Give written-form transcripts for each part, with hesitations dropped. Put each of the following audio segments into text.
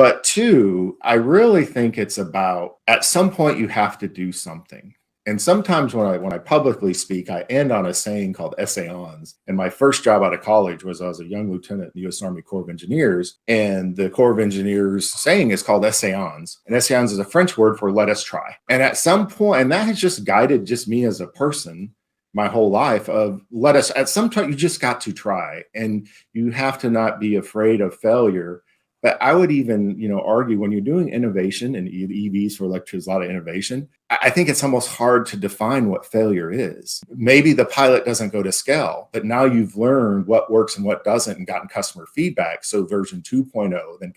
But two, I really think it's about at some point you have to do something. And sometimes when I publicly speak, I end on a saying called essayons. And my first job out of college was I was a young lieutenant in the U.S. Army Corps of Engineers. And the Corps of Engineers saying is called essayons. And essayons is a French word for let us try. And at some point, and that has just guided just me as a person my whole life of let us, at some time, you just got to try. And you have to not be afraid of failure. But I would even, argue when you're doing innovation and EVs for electric, there's a lot of innovation. I think it's almost hard to define what failure is. Maybe the pilot doesn't go to scale, but now you've learned what works and what doesn't and gotten customer feedback. So version 2.0 then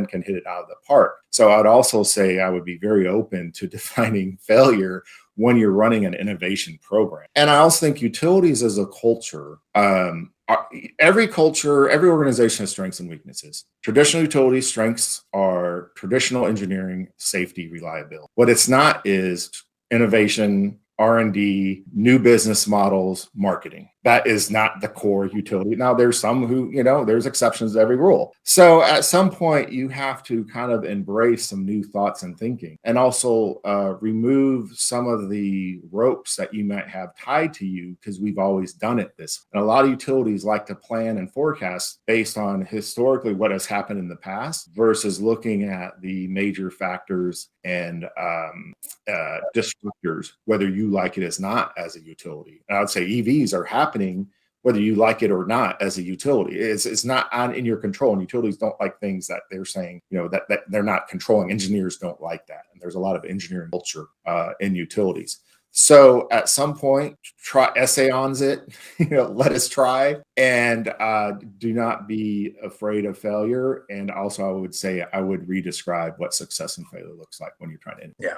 can hit it out of the park. So I'd also say I would be very open to defining failure when you're running an innovation program. And I also think utilities as a culture, every culture, every organization has strengths and weaknesses. Traditional utility strengths are traditional engineering, safety, reliability. What it's not is innovation, R&D, new business models, marketing. That is not the core utility. Now, there's some who, there's exceptions to every rule. So at some point, you have to kind of embrace some new thoughts and thinking, and also remove some of the ropes that you might have tied to you because we've always done it this way. And a lot of utilities like to plan and forecast based on historically what has happened in the past versus looking at the major factors and disruptors, whether you like it as not as a utility. And I would say EVs are happening whether you like it or not as a utility. It's not in your control, and utilities don't like things that they're saying, that they're not controlling. Engineers don't like that. And there's a lot of engineering culture in utilities. So at some point, try essayons it, let us try, and do not be afraid of failure. And also I would say I would redescribe what success and failure looks like when you're trying to innovate. Yeah.